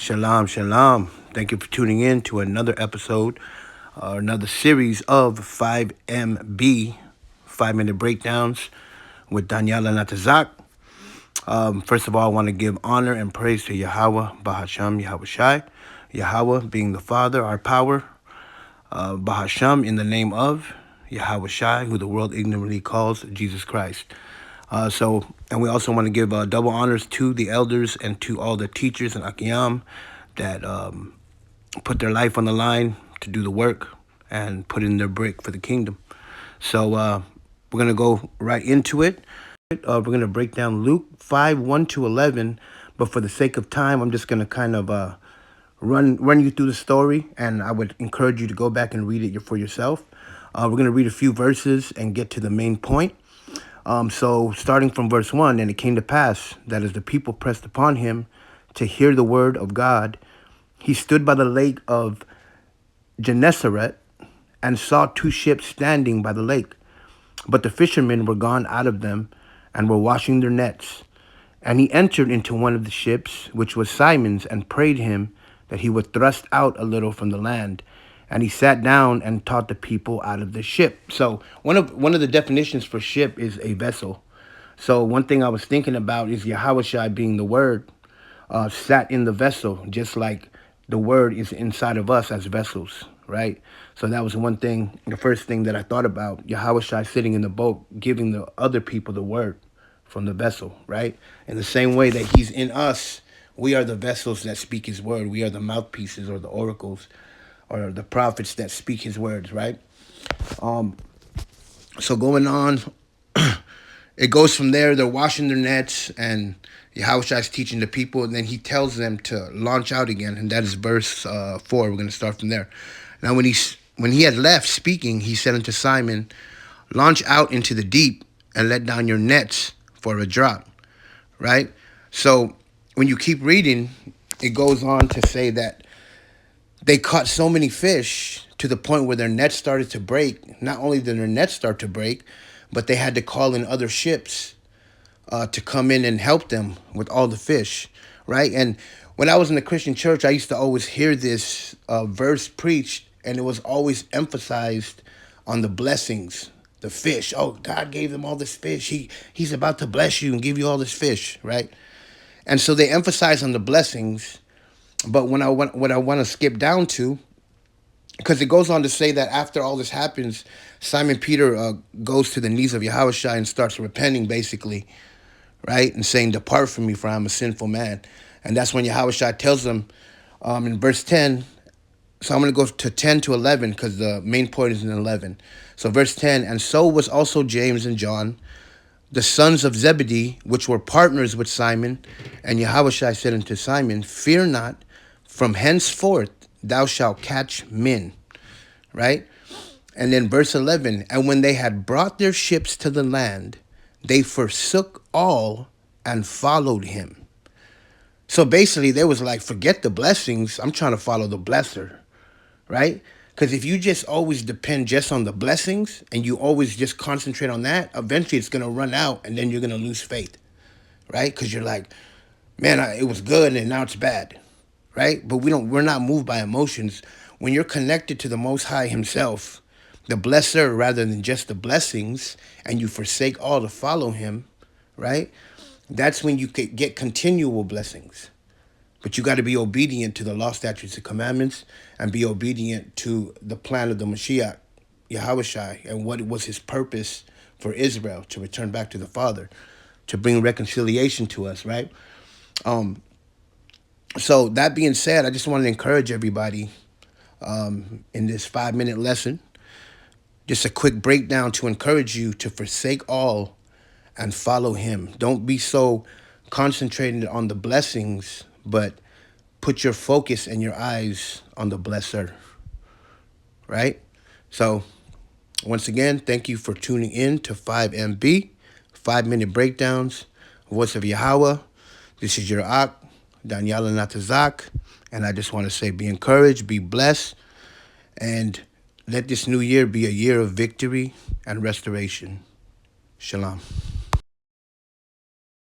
Shalom, shalom. Thank you for tuning in to another episode, another series of 5MB, 5 minute breakdowns with Daniela Natazak. First of all, I want to give honor and praise to Yahweh, Bahasham, Yahweh Shai. Yahweh being the Father, our power. Bahasham in the name of Yahweh Shai, who the world ignorantly calls Jesus Christ. And we also want to give double honors to the elders and to all the teachers and Akiyam that put their life on the line to do the work and put in their brick for the kingdom. So we're going to go right into it. We're going to break down Luke 5:1-11. But for the sake of time, I'm just going to kind of run you through the story. And I would encourage you to go back and read it for yourself. We're going to read a few verses and get to the main point. So starting from verse 1, and it came to pass that as the people pressed upon him to hear the word of God, he stood by the lake of Gennesaret and saw two ships standing by the lake. But the fishermen were gone out of them and were washing their nets. And he entered into one of the ships, which was Simon's, and prayed him that he would thrust out a little from the land. And he sat down and taught the people out of the ship. So one of the definitions for ship is a vessel. So one thing I was thinking about is Yahweh Shai being the word, sat in the vessel, just like the word is inside of us as vessels, right? So that was one thing, the first thing that I thought about, Yahweh Shai sitting in the boat, giving the other people the word from the vessel, right? In the same way that he's in us, we are the vessels that speak his word. We are the mouthpieces or the oracles or the prophets that speak his words, right? So going on, it goes from there. They're washing their nets, and Yahushua is teaching the people, and then he tells them to launch out again, and that is verse 4. We're going to start from there. Now, when he had left speaking, he said unto Simon, launch out into the deep and let down your nets for a draught, right? So when you keep reading, it goes on to say that they caught so many fish to the point where their nets started to break. Not only did their nets start to break, but they had to call in other ships to come in and help them with all the fish, right? And when I was in the Christian church, I used to always hear this verse preached, and it was always emphasized on the blessings, the fish. Oh, God gave them all this fish. He's about to bless you and give you all this fish, right? And so they emphasize on the blessings. But what I want to skip down to, because it goes on to say that after all this happens, Simon Peter goes to the knees of Yahushua and starts repenting, basically, right? And saying, depart from me, for I'm a sinful man. And that's when Yahushua tells them in verse 10. So I'm going to go to 10-11 because the main point is in 11. So verse 10, and so was also James and John, the sons of Zebedee, which were partners with Simon. And Yahushua said unto Simon, fear not, from henceforth thou shalt catch men, right? And then verse 11, and when they had brought their ships to the land, they forsook all and followed him. So basically, they was like, forget the blessings. I'm trying to follow the blesser, right? Because if you just always depend just on the blessings and you always just concentrate on that, eventually it's going to run out and then you're going to lose faith, right? Because you're like, man, it was good and now it's bad, right? But we're not moved by emotions. When you're connected to the Most High himself, the blesser, rather than just the blessings, and you forsake all to follow him, right? That's when you could get continual blessings. But you got to be obedient to the law, statutes, and commandments, and be obedient to the plan of the Mashiach, Yahushua, and what was his purpose for Israel, to return back to the Father, to bring reconciliation to us, right? So that being said, I just want to encourage everybody in this 5-minute lesson, just a quick breakdown to encourage you to forsake all and follow him. Don't be so concentrated on the blessings, but put your focus and your eyes on the blesser, right? So once again, thank you for tuning in to 5MB, 5-minute breakdowns, Voice of Yahweh. This is your Ak, Daniela Natazak, and I just want to say be encouraged, be blessed, and let this new year be a year of victory and restoration. Shalom.